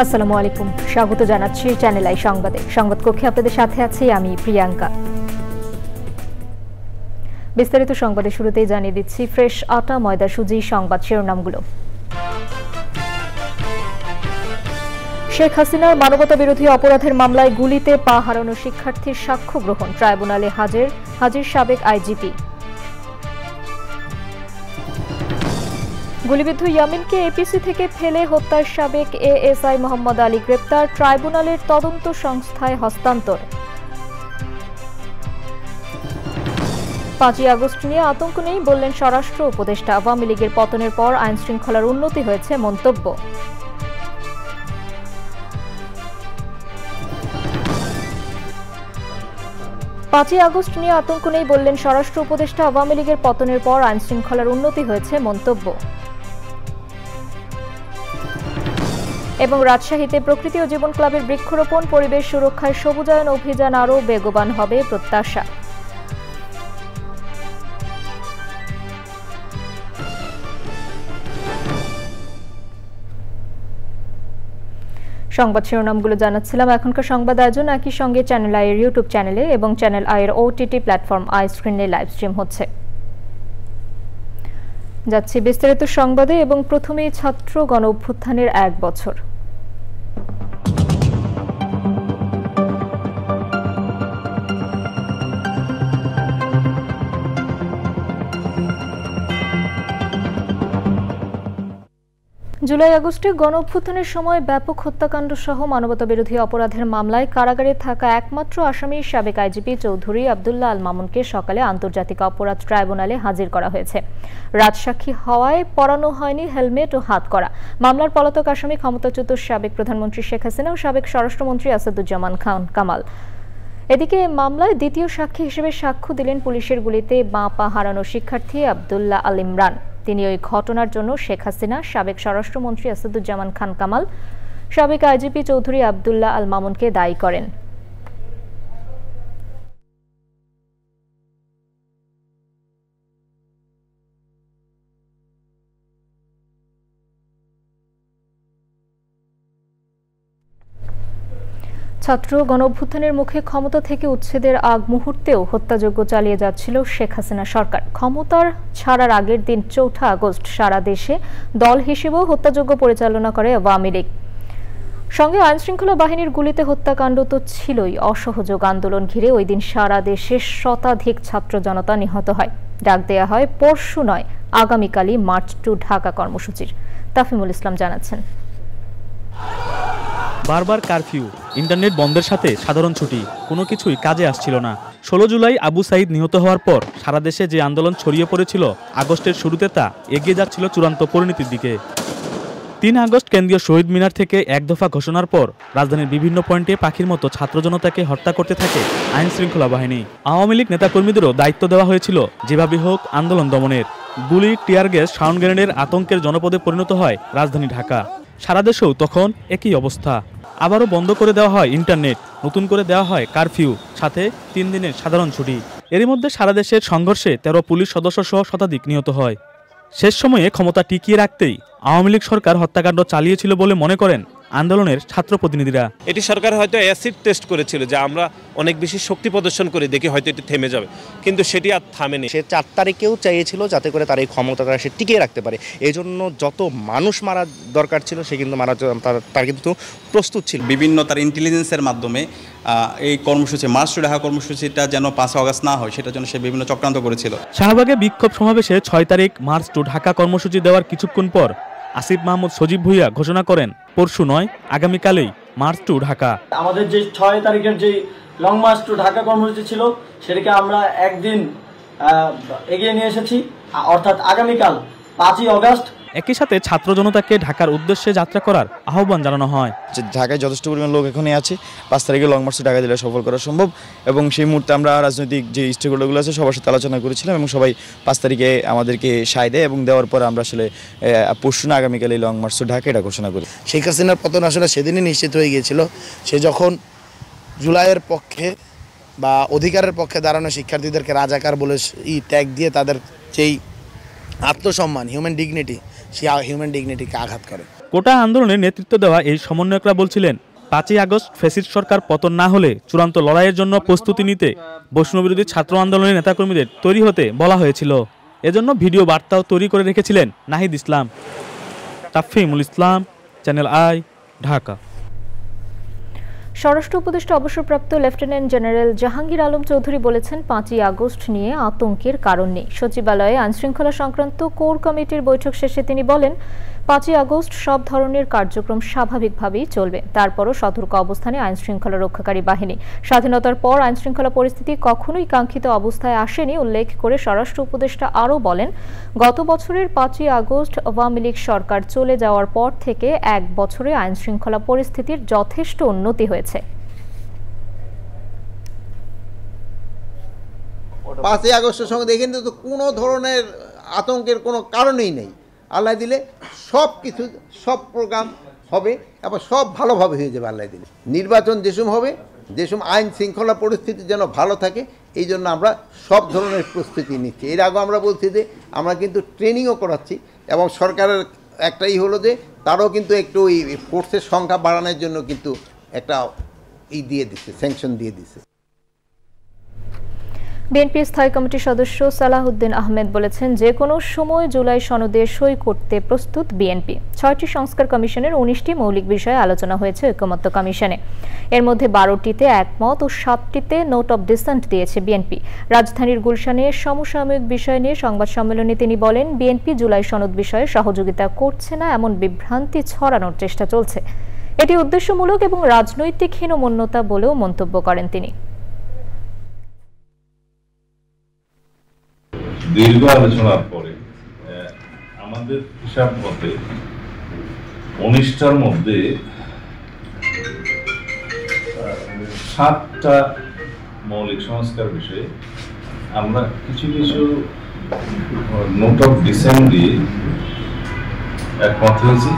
আসসালামু আলাইকুম, স্বাগত জানাচ্ছি চ্যানেল আই সংবাদে। সংবাদ কক্ষে আপনাদের সাথে আছি আমি প্রিয়াঙ্কা। বিস্তারিত সংবাদের শুরুতেই জানিয়ে দিচ্ছি ফ্রেশ আটা ময়দা সুজি সংবাদ শিরোনামগুলো। শেখ হাসিনার মানবতা বিরোধী অপরাধের মামলায় গুলিতে পা হারানো শিক্ষার্থীর সাক্ষ্য গ্রহণ, ট্রাইব্যুনালে হাজির সাবেক আইজিপি। গুলিবিদ্ধ ইয়ামিনকে এপিসি থেকে ফেলে হত্যার সাবেক এএসআই মোহাম্মদ আলী গ্রেপ্তার, ট্রাইব্যুনালের তদন্ত সংস্থায় হস্তান্তর। 5ই আগস্ট নিয়ে আতঙ্ক নেই বললেন স্বরাষ্ট্র উপদেষ্টা, আওয়ামী লীগের পতনের পর আইন শৃঙ্খলার উন্নতি হয়েছে মন্তব্য। 5ই আগস্ট নিয়ে আতঙ্ক নেই বললেন স্বরাষ্ট্র উপদেষ্টা, আওয়ামী লীগের পতনের পর আইন শৃঙ্খলার উন্নতি হয়েছে মন্তব্য। এবং রাজশাহীতে প্রকৃতি ও জীবন ক্লাবের বৃক্ষরোপণ, পরিবেশ সুরক্ষায় সবুজায়ন অভিযান আরও বেগবান হবে প্রত্যাশা। সংবাদ শিরোনামগুলো জানাচ্ছিলাম। এখনকার সংবাদ আয়োজন একই সঙ্গে চ্যানেল আই এর ইউটিউব চ্যানেলে এবং চ্যানেল আই এর ওটিটি প্ল্যাটফর্ম আই স্ক্রিনে লাইভ স্ট্রিম হচ্ছে। যাচ্ছি বিস্তারিত সংবাদে এবং প্রথমেই ছাত্র গণ অভ্যুত্থানের 1 বছর। জুলাই আগস্টে গণ অভ্যুত্থানের সময় ব্যাপক হত্যাকাণ্ড সহ মানবতা বিরোধী অপরাধের মামলায় কারাগারে থাকা একমাত্র আসামি সাবেক আইজিপি চৌধুরী আব্দুল্লাহ আল মামুনকে সকালে আন্তর্জাতিক অপরাধ ট্রাইব্যুনালে হাজির করা হয়েছে। রাজসাক্ষী হওয়ায় পরানো হয়নি হেলমেট ও হাত করা। মামলার পলাতক আসামি ক্ষমতাচ্যুত সাবেক প্রধানমন্ত্রী শেখ হাসিনা ও সাবেক স্বরাষ্ট্রমন্ত্রী আসাদুজ্জামান খান কামাল। এদিকে মামলায় দ্বিতীয় সাক্ষী হিসেবে সাক্ষ্য দিলেন পুলিশের গুলিতে বাঁ পা হারানো শিক্ষার্থী আব্দুল্লাহ আল ইমরান। তিনি ওই ঘটনার জন্য শেখ হাসিনা, সাবেক স্বরাষ্ট্রমন্ত্রী আসাদুজ্জামান খান কামাল, সাবেক আইজিপি চৌধুরী আব্দুল্লাহ আল মামুনকে দায়ী করেন। ছাত্র গণ অভ্যুত্থানের মুখে ক্ষমতা থেকে উচ্ছেদের আগ মুহূর্তেও হত্যাযজ্ঞ চালিয়ে যাচ্ছিল শেখ হাসিনা সরকার। ক্ষমতার ছাড়ার আগের দিন 4 আগস্ট সারা দেশে দল হিসেবেও হত্যাযজ্ঞ পরিচালনা করে আওয়ামী লীগ। সঙ্গে আইনশৃঙ্খলা বাহিনীর গুলিতে হত্যাকাণ্ড তো ছিলই। অসহযোগ আন্দোলন ঘিরে ওই দিন সারা দেশে শতাধিক ছাত্র জনতা নিহত হয়। ডাক দেয়া হয় পরশু নয়, আগামীকালই মার্চ টু ঢাকা কর্মসূচির। তাফিমুল ইসলাম জানাচ্ছেন। বারবার কারফিউ, ইন্টারনেট বন্ধের সাথে সাধারণ ছুটি, কোনো কিছুই কাজে আসছিল না। 16 জুলাই আবু সাইদ নিহত হওয়ার পর সারা দেশে যে আন্দোলন ছড়িয়ে পড়েছিল, আগস্টের শুরুতে তা এগিয়ে যাচ্ছিল চূড়ান্ত পরিণতির দিকে। 3 আগস্ট কেন্দ্রীয় শহীদ মিনার থেকে এক দফা ঘোষণার পর রাজধানীর বিভিন্ন পয়েন্টে পাখির মতো ছাত্র জনতাকে হত্যা করতে থাকে আইন শৃঙ্খলা বাহিনী। আওয়ামী লীগ নেতাকর্মীদেরও দায়িত্ব দেওয়া হয়েছিল যেভাবে হোক আন্দোলন দমনের। গুলি, টিয়ার গ্যাস, সাউন্ড গ্রেনেডের আতঙ্কের জনপদে পরিণত হয় রাজধানী ঢাকা। সারা দেশেও তখন একই অবস্থা। আবারও বন্ধ করে দেওয়া হয় ইন্টারনেট, নতুন করে দেওয়া হয় কারফিউ, সাথে 3 দিনের সাধারণ ছুটি। এরই মধ্যে সারা দেশের সংঘর্ষে 13 পুলিশ সদস্য সহ শতাধিক নিহত হয়। শেষ সময়ে ক্ষমতা টিকিয়ে রাখতেই আওয়ামী লীগ সরকার হত্যাকাণ্ড চালিয়েছিল বলে মনে করেন আন্দোলনের ছাত্র প্রতিনিধিরা। এটি সরকার হয়তো অ্যাসিড টেস্ট করেছিল যে আমরা অনেক বেশি শক্তি প্রদর্শন করে দেখি হয়তো এটি থেমে যাবে, কিন্তু সেটি আর থামেনি। সে 4 তারিখেও চাইছিল যাতে করে তার এই ক্ষমতাটা সে টিকিয়ে রাখতে পারে। এই জন্য যত মানুষ মারা দরকার ছিল সে কিন্তু তার কিন্তু প্রস্তুত ছিল। বিভিন্ন তার ইন্টেলিজেন্সের মাধ্যমে এই কর্মসূচি মার্চ টু ঢাকা কর্মসূচিটা যেন 5 আগস্ট না হয় সেটার জন্য সে বিভিন্ন চক্রান্ত করেছিল। শাহবাগে বিক্ষোভ সমাবেশে 6 তারিখ মার্চ টু ঢাকা কর্মসূচি দেওয়ার কিছুক্ষণ পর আসিফ মাহমুদ সজীব ভুইয়া ঘোষণা করেন পরশু নয়, আগামীকালেই মার্চ টু ঢাকা। আমাদের যে 6 তারিখের যে লং মার্চ টু ঢাকা কর্মসূচি ছিল সেটাকে আমরা একদিন এগিয়ে নিয়ে এসেছি, অর্থাৎ আগামীকাল 5ই আগস্ট। একই সাথে ছাত্র জনতাকে ঢাকার উদ্দেশ্যে যাত্রা করার আহ্বান জানানো হয়। ঢাকায় যথেষ্ট পরিমাণ লোক এখনই আছে, 5 তারিখে লং মার্চে ঢাকা জেলায় সফল করা সম্ভব এবং সেই মুহূর্তে আমরা রাজনৈতিক যে স্টেকহোল্ডারগুলো আছে সবার সাথে আলোচনা করেছিলাম এবং সবাই 5 তারিখে আমাদেরকে সায় দেয় এবং দেওয়ার পর আমরা আসলে পরশু না আগামীকাল এই লং মার্চ ঢাকা এটা ঘোষণা করি। শেখ হাসিনার পতন আসলে সেদিনই নিশ্চিত হয়ে গিয়েছিল। সে যখন জুলাইয়ের পক্ষে বা অধিকারের পক্ষে দাঁড়ানো শিক্ষার্থীদেরকে রাজাকার বলে ট্যাগ দিয়ে তাদের যেই আত্মসম্মান হিউম্যান ডিগনিটি, সেই হিউম্যান ডিগনিটিকে আঘাত করে। কোটা আন্দোলনের নেতৃত্ব দেওয়া এই সমন্বয়করা বলছিলেন 5ই আগস্ট ফ্যাসিস্ট সরকার পতন না হলে চূড়ান্ত লড়াইয়ের জন্য প্রস্তুতি নিতে বৈষ্ণববিরোধী ছাত্র আন্দোলনের নেতাকর্মীদের তৈরি হতে বলা হয়েছিল। এজন্য ভিডিও বার্তাও তৈরি করে রেখেছিলেন নাহিদ ইসলাম। তাফহিমুল ইসলাম, চ্যানেল আই, ঢাকা। স্বরাষ্ট্র উপদেষ্টা অবসরপ্রাপ্ত লেফটেন্যান্ট জেনারেল জাহাঙ্গীর আলম চৌধুরী বলেছেন 5ই আগস্ট নিয়ে আতঙ্কের কারণ নেই। সচিবালয়ে আইনশৃঙ্খলা সংক্রান্ত কোর কমিটির বৈঠক শেষে তিনি বলেন 5ই আগস্ট সব ধরনের কার্যক্রম স্বাভাবিকভাবেই চলবে। তারপরও সতর্ক অবস্থানে আইনশৃঙ্খলা রক্ষাকারী বাহিনী। স্বাধীনতার পর আইনশৃঙ্খলা পরিস্থিতি কখনোই কাঙ্ক্ষিত অবস্থায় আসেনি উল্লেখ করে স্বরাষ্ট্র উপদেষ্টা আরও বলেন, গত বছরের 5ই আগস্ট আওয়ামী লীগ সরকার চলে যাওয়ার পর থেকে 1 বছরে আইনশৃঙ্খলা পরিস্থিতির যথেষ্ট উন্নতি হয়েছে। 5ই আগস্টের সঙ্গে দেখেন তো কোনো ধরনের আতঙ্কের কোনো কারণই নেই। আল্লাহ দিলে সব কিছু, সব প্রোগ্রাম হবে এবং সব ভালোভাবে হয়ে যাবে আল্লাহ দিলে। নির্বাচন যেসব হবে, যেসব আইন শৃঙ্খলা পরিস্থিতি যেন ভালো থাকে, এই জন্য আমরা সব ধরনের প্রস্তুতি নিচ্ছি। এর আগে আমরা বলছি যে আমরা কিন্তু ট্রেনিংও করাচ্ছি এবং সরকারের একটাই হলো যে তারও কিন্তু একটু ওই ফোর্সের সংখ্যা বাড়ানোর জন্য কিন্তু একটা দিয়ে দিচ্ছে, স্যাংশন দিয়ে দিচ্ছে। বিএনপি স্থায়ী কমিটির সদস্য সালাহউদ্দিন আহমেদ বলেছেন, যে কোনো সময় জুলাই সনদে সই করতে প্রস্তুত বিএনপি। 6টি সংস্কার কমিশনের 19টি মৌলিক বিষয়ে আলোচনা হয়েছে ঐকমত্য কমিশনে। এর মধ্যে 12টিতে একমত ও 7টিতে নোট অব ডিসেন্ট দিয়েছে বিএনপি। রাজধানীর গুলশানে সমসাময়িক বিষয় নিয়ে সংবাদ সম্মেলনে তিনি বলেন, বিএনপি জুলাই সনদ বিষয়ে সহযোগিতা করছে না এমন বিভ্রান্তি ছড়ানোর চেষ্টা চলছে। এটি উদ্দেশ্যমূলক এবং রাজনৈতিক হীনমন্যতা বলেও মন্তব্য করেন তিনি। দীর্ঘ আলোচনার পরে আমাদের হিসাব মতে 19টার মধ্যে 7টা মৌলিক সংস্কার বিষয়ে আমরা কিছু কিছু নোট অফ ডিসেন্ট দিয়ে একমত হয়েছি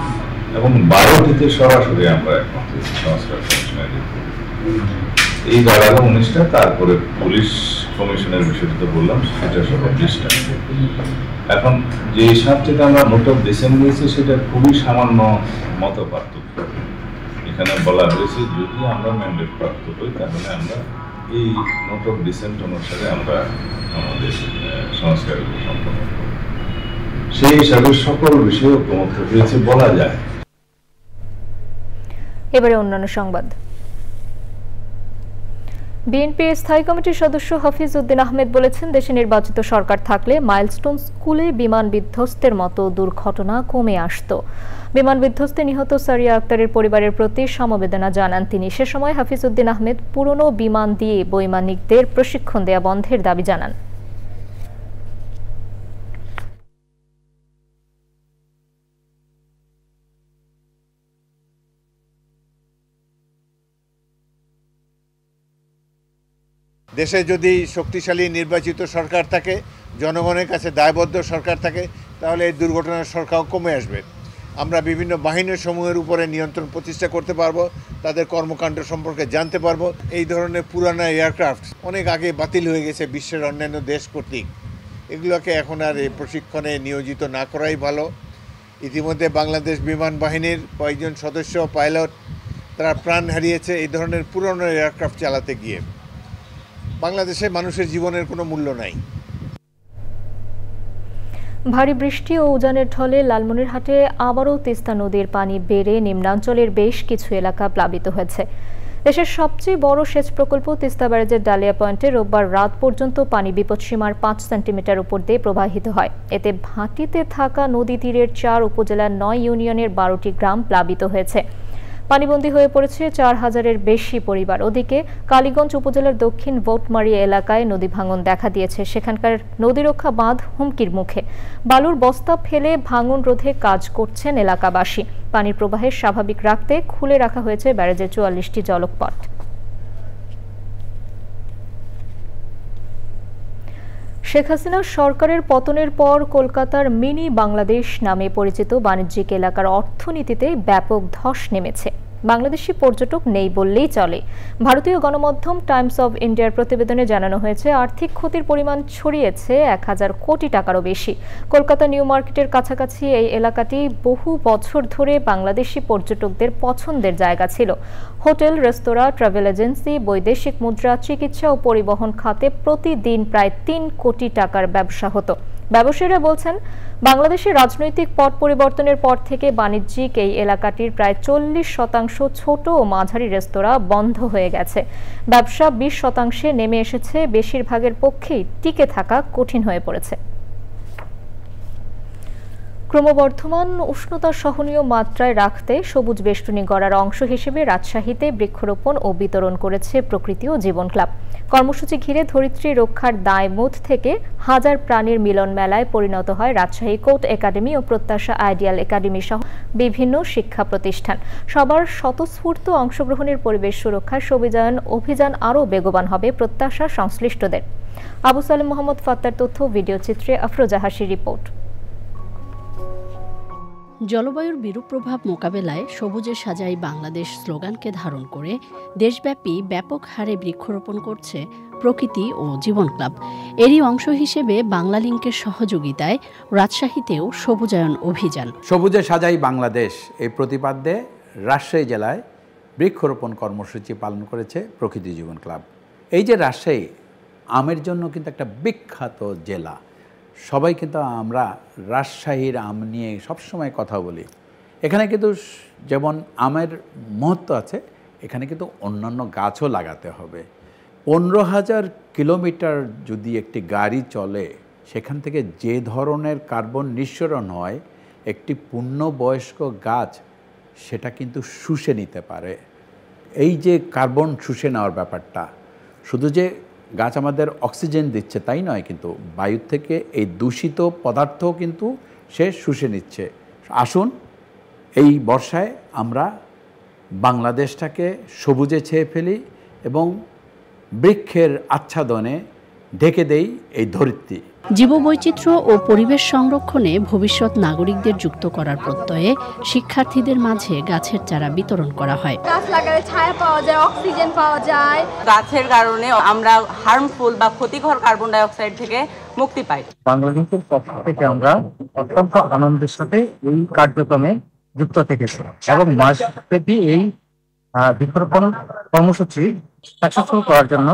এবং 12টিতে সরাসরি আমরা একমত হয়েছি সংস্কার কমিশনের। এই দাঁড়ালো 19টা, তারপরে পুলিশ কমিশনের বিষয়টা তো বললাম, সেটা সব 20টা। এখন যে 7টিতে আমরা নোট অফ ডিসেন্ট দিয়েছি সেটা খুবই সামান্য মত পার্থক্য। এখানে বলা হয়েছে যদি আমরা ম্যান্ডেট প্রাপ্ত হই তাহলে আমরা এই নোট অফ ডিসেন্ট অনুসারে আমরা আমাদের সংস্কারগুলো সম্পন্ন করব। সেই হিসাবে সকল বিষয়ে ঐকমত্য হয়েছে বলা যায়। এবারে অন্যান্য সংবাদ। বিএনপির স্থায়ী কমিটির সদস্য হাফিজ উদ্দিন আহমেদ বলেছেন, দেশে নির্বাচিত সরকার থাকলে মাইলস্টোন স্কুলে বিমান বিধ্বস্তের মতো দুর্ঘটনা কমে আসত। বিমান বিধ্বস্তে নিহত সারিয়া আক্তারের পরিবারের প্রতি সমবেদনা জানান তিনি। সে সময় হাফিজ উদ্দিন আহমেদ পুরনো বিমান দিয়ে বৈমানিকদের প্রশিক্ষণ দেয়া বন্ধের দাবি জানান। দেশে যদি শক্তিশালী নির্বাচিত সরকার থাকে, জনগণের কাছে দায়বদ্ধ সরকার থাকে, তাহলে এই দুর্ঘটনার সংখ্যাও কমে আসবে। আমরা বিভিন্ন বাহিনীর সমূহের উপরে নিয়ন্ত্রণ প্রতিষ্ঠা করতে পারবো, তাদের কর্মকাণ্ড সম্পর্কে জানতে পারবো। এই ধরনের পুরানো এয়ারক্রাফট অনেক আগে বাতিল হয়ে গেছে বিশ্বের অন্যান্য দেশ কর্তৃক। এগুলোকে এখন আর এই প্রশিক্ষণে নিয়োজিত না করাই ভালো। ইতিমধ্যে বাংলাদেশ বিমান বাহিনীর কয়েকজন সদস্য পাইলট তারা প্রাণ হারিয়েছে এই ধরনের পুরনো এয়ারক্রাফট চালাতে গিয়ে। বাংলাদেশে মানুষের জীবনের কোনো মূল্য নাই। ভারী বৃষ্টি ও উজানের ঢলে লালমনিরহাটে আবারও তিস্তা নদীর পানি বেড়ে নিম্নাঞ্চলের বেশ কিছু এলাকা প্লাবিত হয়েছে। দেশের সবচেয়ে বড় সেচ প্রকল্প তিস্তা ব্যারেজের ডালিয়া পয়েন্টে রোববার রাত পর্যন্ত পানি বিপদসীমার 5 সেন্টিমিটার উপর দিয়ে প্রবাহিত হয়। এতে ভাটিতে থাকা নদী তীরের 4 উপজেলার 9 ইউনিয়নের 12টি গ্রাম প্লাবিত হয়েছে। পানিবন্দী হয়ে পড়েছে 4000-এর বেশি পরিবার। ওদিকে কালীগঞ্জ উপজেলার দক্ষিণ ভোটমারি এলাকায় নদী ভাঙন দেখা দিয়েছে। সেখানকার নদীরক্ষা বাঁধ হুমকির মুখে। বালুর বস্তা ফেলে ভাঙন রোধে কাজ করছেন এলাকাবাসী। পানির প্রবাহের স্বাভাবিক রাখতে খুলে রাখা হয়েছে ব্যারেজের 44টি জলকপট। শেখ হাসিনা সরকারের পতনের পর কলকাতার মিনি বাংলাদেশ নামে পরিচিত বাণিজ্যিক এলাকার অর্থনীতিতে ব্যাপক ধস নেমেছে। বাংলাদেশি পর্যটক নেই বললেই চলে। ভারতীয় গণমাধ্যম টাইমস অব ইন্ডিয়ার প্রতিবেদনে জানানো হয়েছে আর্থিক ক্ষতির পরিমাণ ছড়িয়েছে 1000 কোটি টাকারও বেশি। কলকাতা নিউ মার্কেটের কাছাকাছি এই এলাকাটি বহু বছর ধরে বাংলাদেশি পর্যটকদের পছন্দের জায়গা ছিল। হোটেল, রেস্তোরাঁ, ট্রাভেল এজেন্সি, বৈদেশিক মুদ্রা, চিকিৎসা ও পরিবহন খাতে প্রতিদিন প্রায় 3 কোটি টাকার ব্যবসা হতো। ব্যবসায়ীরা বলছেন, বাংলাদেশের রাজনৈতিক পট পরিবর্তনের পর থেকে বাণিজ্যিক এই এলাকাটির প্রায় 40% ছোট ও মাঝারি রেস্তোরাঁ বন্ধ হয়ে গেছে। ব্যবসা 20% নেমে এসেছে। বেশিরভাগের পক্ষেই টিকে থাকা কঠিন হয়ে পড়েছে। ক্রমবর্ধমান উষ্ণতা সহনীয় মাত্রায় রাখতে সবুজ বেষ্টনী গড়ার অংশ হিসেবে রাজশাহীতে বৃক্ষরোপণ ও বিতরণ করেছে প্রকৃতি ও জীবন ক্লাব। কর্মসূচি ঘিরে ধরিত্রী রক্ষার দায়বোধ থেকে হাজার প্রাণীর মিলন মেলায় পরিণত হয় রাজশাহী কোর্ট একাডেমি ও প্রত্যাশা আইডিয়াল একাডেমি সহ বিভিন্ন শিক্ষা প্রতিষ্ঠান। সবার স্বতঃস্ফূর্ত অংশগ্রহণের পরিবেশ সুরক্ষার সবুজায়ন অভিযান আরও বেগবান হবে প্রত্যাশা সংশ্লিষ্টদের। আবু সালেম মোহাম্মদ ফাত্তার তথ্য, ভিডিও চিত্রে আফরোজা হাসির রিপোর্ট। জলবায়ুর বিরূপ প্রভাব মোকাবেলায় সবুজে সাজাই বাংলাদেশ স্লোগানকে ধারণ করে দেশব্যাপী ব্যাপক হারে বৃক্ষরোপণ করছে প্রকৃতি ও জীবন ক্লাব। এরই অংশ হিসেবে বাংলালিংকের সহযোগিতায় রাজশাহীতেও সবুজায়ন অভিযান। সবুজে সাজাই বাংলাদেশ এই প্রতিপাদ্যে রাজশাহী জেলায় বৃক্ষরোপণ কর্মসূচি পালন করেছে প্রকৃতি জীবন ক্লাব। এই যে রাজশাহী আমের জন্য কিন্তু একটা বিখ্যাত জেলা। সবাই কিন্তু আমরা রাজশাহীর আম নিয়ে সবসময় কথা বলি। এখানে কিন্তু যেমন আমের মহত্ব আছে, এখানে কিন্তু অন্যান্য গাছও লাগাতে হবে। 15,000 কিলোমিটার যদি একটি গাড়ি চলে, সেখান থেকে যে ধরনের কার্বন নিঃসরণ হয়, একটি পূর্ণবয়স্ক গাছ সেটা কিন্তু শুষে নিতে পারে। এই যে কার্বন শুষে নেওয়ার ব্যাপারটা, শুধু যে গাছ আমাদের অক্সিজেন দিচ্ছে তাই নয়, কিন্তু বায়ু থেকে এই দূষিত পদার্থও কিন্তু সে শুষে নিচ্ছে। আসুন এই বর্ষায় আমরা বাংলাদেশটাকে সবুজে ছেয়ে ফেলি এবং বৃক্ষের আচ্ছাদনে ঢেকে দেই এই ধরিত্রী। জীববৈচিত্র্য ও পরিবেশ সংরক্ষণে ভবিষ্যৎ নাগরিকদের যুক্ত করার প্রত্যয়ে শিক্ষার্থীদের মাঝে গাছের চারা বিতরণ করা হয়। গাছ লাগালে ছায়া পাওয়া যায়, অক্সিজেন পাওয়া যায়। গাছের কারণে আমরা হার্মফুল বা ক্ষতিকর কার্বন ডাই অক্সাইড থেকে মুক্তি পাই। বাংলাদেশের পক্ষ থেকে আমরা অত্যন্ত আনন্দের সাথে এই কার্যক্রমে যুক্ত থেকেছি এবং মাসব্যাপী এই বৃক্ষরোপণ কর্মসূচি সাকসেসফুল করার জন্য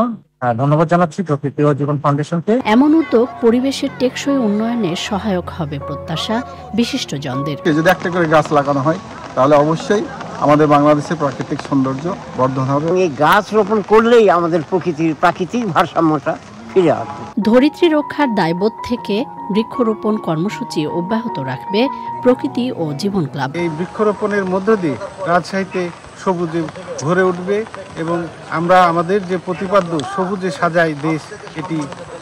ধন্যবাদ জানাচ্ছি প্রকৃতি ও জীবন ফাউন্ডেশনকে। এমন উদ্যোগ পরিবেশের টেকসই উন্নয়নে সহায়ক হবে প্রত্যাশা বিশিষ্টজনদের। যদি একটা করে গাছ লাগানো হয় তাহলে অবশ্যই আমাদের বাংলাদেশের প্রাকৃতিক সৌন্দর্য বর্ধন হবে। এই গাছ রোপণ করলেই আমাদের প্রাকৃতিক ভারসাম্যটা ফিরে আসবে। ধরিত্রী রক্ষার দায়বোধ থেকে বৃক্ষরোপণ কর্মসূচি অব্যাহত রাখবে প্রকৃতি ও জীবন ক্লাব। এই বৃক্ষরোপণের মধ্য দিয়ে রাজশাহীতে সবুজে ভরে উঠবে এবং আমরা আমাদের যে প্রতিপাদ্য সবুজে সাজাই দেশ, এটি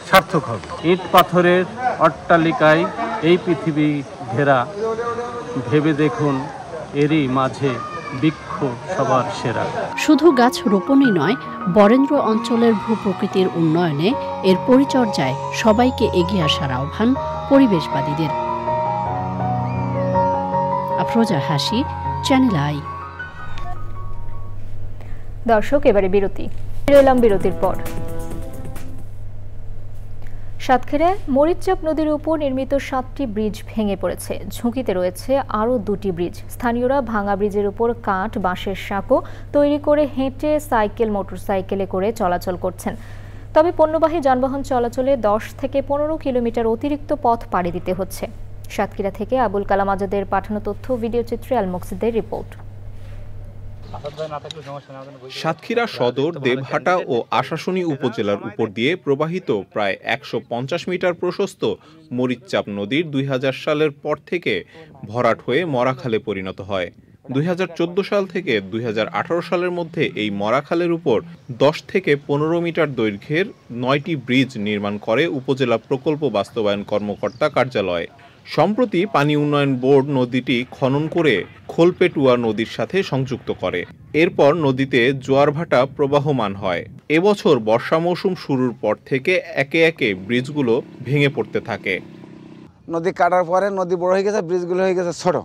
সার্থক হবে। ইট পাথরের অট্টালিকায় এই পৃথিবী ঘেরা, ভেবে দেখুন এরই মাঝে বৃক্ষ সবার সেরা। শুধু গাছ রোপণই নয়, বরেন্দ্র অঞ্চলের ভূপ্রকৃতির উন্নয়নে এর পরিচর্যায় সবাইকে এগিয়ে আসার আহ্বান পরিবেশবাদীদের। আফরোজা হাসি, চ্যানেল আই। দর্শক, এবারে বিরতি। এলাম বিরতির পর। সাতক্ষীরায় মরিচচাপ নদীর উপর নির্মিত 7টি ব্রিজ ভেঙে পড়েছে। ঝুঁকিতে রয়েছে আরও 2টি ব্রিজ। স্থানীয়রা ভাঙা ব্রিজের উপর কাঠ, বাঁশের সাঁকো তৈরি করে হেঁটে, সাইকেল, মোটরসাইকেলে করে চলাচল করছেন। তবে পণ্যবাহী যানবাহন চলাচলে 10 থেকে 15 কিলোমিটার অতিরিক্ত পথ পাড়ি দিতে হচ্ছে। সাতক্ষীরা থেকে আবুল কালাম আজাদের পাঠানো তথ্য, ভিডিও চিত্রে আল মুকসিদের রিপোর্ট। সাতক্ষীরা সদর, দেবহাটা ও আশাশুনি উপজেলার উপর দিয়ে প্রবাহিত প্রায় 150 মিটার প্রশস্ত মরিচচাপ নদীর 2000 সালের পর থেকে ভরাট হয়ে মরাখালে পরিণত হয়। 2014 সাল থেকে 2018 সালের মধ্যে এই মরাখালের উপর 10 থেকে 15 মিটার দৈর্ঘ্যের 9টি ব্রিজ নির্মাণ করে উপজেলা প্রকল্প বাস্তবায়ন কর্মকর্তা কার্যালয়। সম্প্রতি পানি উন্নয়ন বোর্ড নদীটি খনন করে খোলপেটুয়া নদীর সাথে সংযুক্ত করে। এরপর নদীতে জোয়ারভাটা প্রবাহমান হয়। এবছর বর্ষা মৌসুম শুরুর পর থেকে একে একে ব্রিজগুলো ভেঙে পড়তে থাকে। নদী কাটার পরে নদী বড় হয়ে গেছে, ব্রিজগুলো হয়ে গেছে ছোট,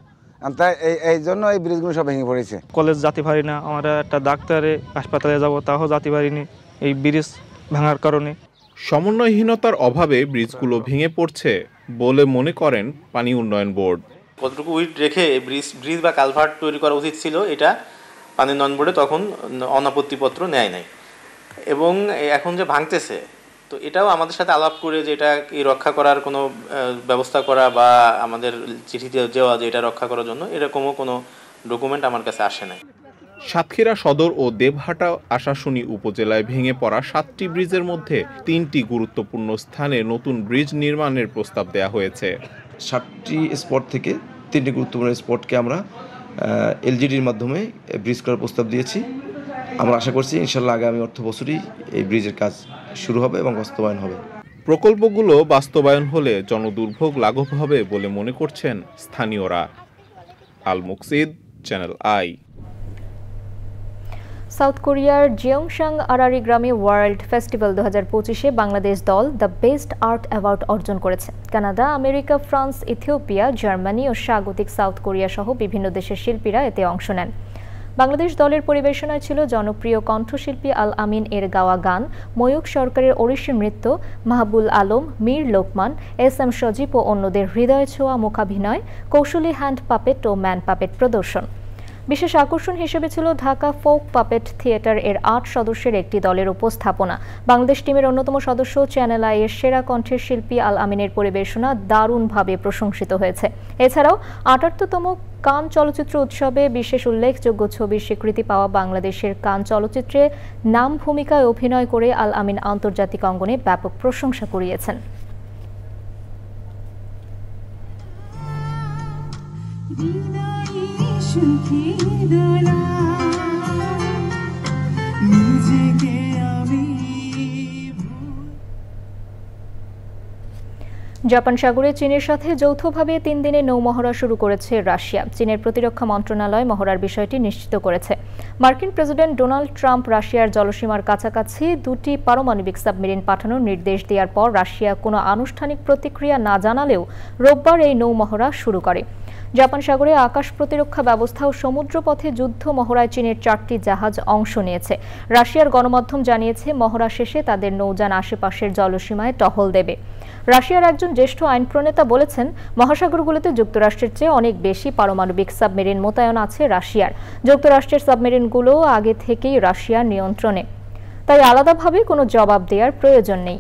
তাই এই জন্য এই ব্রিজগুলো সব ভেঙে পড়েছে। কলেজ যেতে পারি না, আমরা একটা ডাক্তারে হাসপাতালে যাব, তাও যেতে পারিনি এই ব্রিজ ভাঙার কারণে। সমন্বয়হীনতার অভাবে ব্রিজগুলো ভেঙে পড়ছে বলে মনে করেন পানি উন্নয়ন বোর্ড। কতটুকু উইড রেখে ব্রিজ বা কালভার্ট তৈরি করা উচিত ছিল, এটা পানি উন্নয়ন বোর্ডে তখন অনাপত্তিপত্র নেয় নাই। এবং এখন যে ভাঙতেছে, তো এটাও আমাদের সাথে আলাপ করে যে এটা রক্ষা করার কোনো ব্যবস্থা করা বা আমাদের চিঠি দেওয়া যে এটা রক্ষা করার জন্য, এরকমও কোনো ডকুমেন্ট আমার কাছে আসে নাই। সাতক্ষীরা সদর ও দেবহাটা আশাশুনি উপজেলায় ভেঙে পড়া 7টি ব্রিজের মধ্যে 3টি গুরুত্বপূর্ণ স্থানে নতুন ব্রিজ নির্মাণের প্রস্তাব দেওয়া হয়েছে। 7টি স্পট থেকে 3টি গুরুত্বপূর্ণ স্পটকে আমরা এলজিডির মাধ্যমে ব্রিজ করার প্রস্তাব দিয়েছি। আমরা আশা করছি ইনশাল্লাহ আগামী অর্থ বছরই এই ব্রিজের কাজ শুরু হবে এবং বাস্তবায়ন হবে। প্রকল্পগুলো বাস্তবায়ন হলে জনদুর্ভোগ লাঘব হবে বলে মনে করছেন স্থানীয়রা। আল মুকসিদ, চ্যানেল আই। সাউথ কোরিয়ার জিয়ংসাং আরারি গ্রামে ওয়ার্ল্ড ফেস্টিভ্যাল 2025-এ বাংলাদেশ দল দ্য বেস্ট আর্ট অ্যাওয়ার্ড অর্জন করেছে। Canada, America, France, Ethiopia, Germany ও স্বাগতিক সাউথ কোরিয়া সহ বিভিন্ন দেশের শিল্পীরা এতে অংশ নেন। বাংলাদেশ দলের পরিবেশনায় ছিল জনপ্রিয় কণ্ঠশিল্পী আল আমিন এর গাওয়া গান, ময়ূক সরকারের ওড়িশি নৃত্য, মাহবুল আলম, মীর লোকমান, এস.এম. সজীব ও অন্যদের হৃদয় ছোঁয়া মুখাভিনয়, কৌশলী হ্যান্ড পাপেট ও ম্যান পাপেট প্রদর্শন। বিশেষ আকর্ষণ হিসেবে ছিল ঢাকা ফোক পাপেট থিয়েটার এর 8 সদস্যের একটি দলের উপস্থাপনা। বাংলাদেশ টিমের অন্যতম সদস্য চ্যানেল আই এর সেরা কণ্ঠের শিল্পী আল আমিনের পরিবেশনা দারুণভাবে প্রশংসিত হয়েছে। এছাড়াও 78তম কান চলচ্চিত্র উৎসবে বিশেষ উল্লেখযোগ্য ছবির স্বীকৃতি পাওয়া বাংলাদেশের কান চলচ্চিত্রে নাম ভূমিকায় অভিনয় করে আল আমিন আন্তর্জাতিক অঙ্গনে ব্যাপক প্রশংসা কুড়িয়েছেন। জাপান সাগরে চীনের সাথে যৌথভাবে 3 দিনের নৌমহড়া শুরু করেছে রাশিয়া। চীনের প্রতিরক্ষা মন্ত্রণালয় মহড়ার বিষয়টি নিশ্চিত করেছে। মার্কিন প্রেসিডেন্ট ডোনাল্ড ট্রাম্প রাশিয়ার জলসীমার কাছাকাছি 2টি পারমাণবিক সাবমেরিন পাঠানোর নির্দেশ দেওয়ার পর রাশিয়া কোনো আনুষ্ঠানিক প্রতিক্রিয়া না জানালেও রোববার এই নৌমহড়া শুরু করে। জাপান সাগরে আকাশ প্রতিরক্ষা ব্যবস্থা ও সমুদ্রপথে যুদ্ধ মহড়ায় চীনের 4টি জাহাজ অংশ নিয়েছে। রাশিয়ার গণমাধ্যম জানিয়েছে মহড়া শেষে তাদের নৌযান আশেপাশের জলসীমায় টহল দেবে। রাশিয়ার একজন জ্যেষ্ঠ আইন প্রণেতা বলেছেন, মহাসাগরগুলোতে যুক্তরাষ্ট্রের চেয়ে অনেক বেশি পারমাণবিক সাবমেরিন মোতায়েন আছে রাশিয়ার। যুক্তরাষ্ট্রের সাবমেরিনগুলো আগে থেকেই রাশিয়ার নিয়ন্ত্রণে, তাই আলাদাভাবে কোনো জবাব দেওয়ার প্রয়োজন নেই।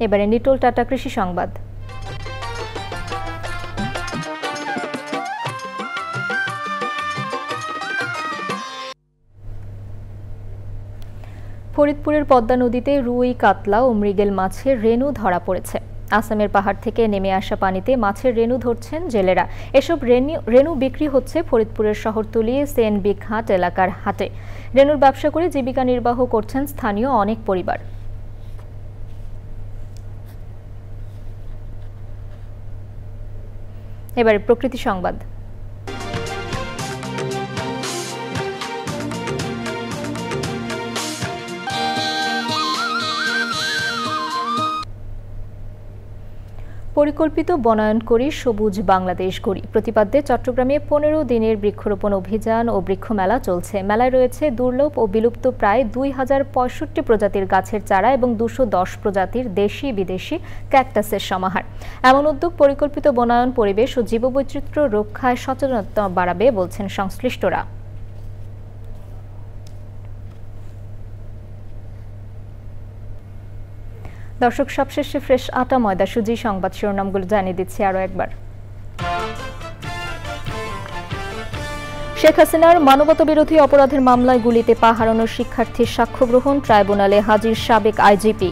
এবারে নিটোল টাটা কৃষি সংবাদ। ফরিদপুরের পদ্মা নদীতে রুই, কাতলা ও মৃগেল মাছের রেণু ধরা পড়েছে। আসামের পাহাড় থেকে নেমে আসা পানিতে মাছের রেণু ধরছেন জেলেরা। এসব রেণু বিক্রি হচ্ছে ফরিদপুরের শহরতলি সেনবিঘাট এলাকার হাটে। রেণুর ব্যবসা করে জীবিকা নির্বাহ করছেন স্থানীয় অনেক পরিবার। এবারে প্রকৃতি সংবাদ। পরিকল্পিত বনায়ন করি সবুজ বাংলাদেশ গড়ি প্রতিপাদ্যে চট্টগ্রামে 15 দিনের বৃক্ষরোপণ অভিযান ও বৃক্ষমেলা চলছে। মেলায় রয়েছে দুর্লভ ও বিলুপ্ত প্রায় 2065 প্রজাতির গাছের চারা এবং 210 প্রজাতির দেশি বিদেশি ক্যাকটাসের সমাহার। এমন উদ্যোগ পরিকল্পিত বনায়ন, পরিবেশ ও জীববৈচিত্র্য রক্ষায় সচেতনতা বাড়াবে বলছেন সংশ্লিষ্টরা। দর্শক, সবশেষে ফ্রেশ আটা ময়দা সুজি সংবাদ শিরোনামগুলো জানিয়ে দিচ্ছি আরও একবার। শেখ হাসিনার মানবতাবিরোধী অপরাধের মামলায় গুলিতে পা হারানোর শিক্ষার্থীর সাক্ষ্য গ্রহণ, ট্রাইব্যুনালে হাজির সাবেক আইজিপি।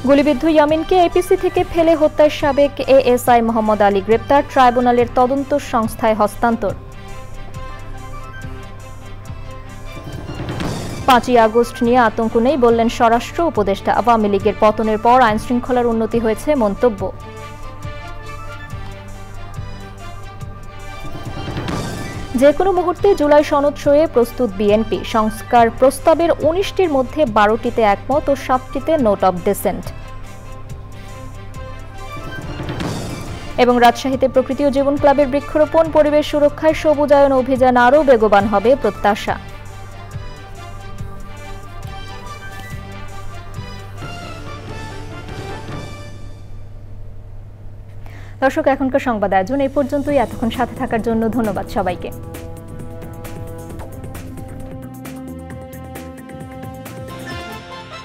গুলিবিদ্ধ ইয়ামিনকে এপিসি থেকে ফেলে হত্যায় সাবেক এএসআই মোহাম্মদ আলী গ্রেপ্তার, ট্রাইব্যুনালের তদন্ত সংস্থায় হস্তান্তর। 5ই আগস্ট নিয়ে আতঙ্ক নেই বললেন স্বরাষ্ট্র উপদেষ্টা। আওয়ামী লীগের পতনের পর আইনশৃঙ্খলার উন্নতি হয়েছে মন্তব্য। যে কোনো মুহূর্তে জুলাই সনদ সইয়ে প্রস্তুত বিএনপি। সংস্কার প্রস্তাবের 19টির মধ্যে 12টিতে একমত ও 7টিতে নোট অব ডিসেন্ট। এবং রাজশাহীতে প্রকৃতি ও জীবন ক্লাবের বৃক্ষরোপণ, পরিবেশ সুরক্ষায় সবুজায়ন অভিযান আরও বেগবান হবে প্রত্যাশা। দর্শক, এখনকার সংবাদ আয়োজন এই পর্যন্তই। এতক্ষণ সাথে থাকার জন্য ধন্যবাদ সবাইকে।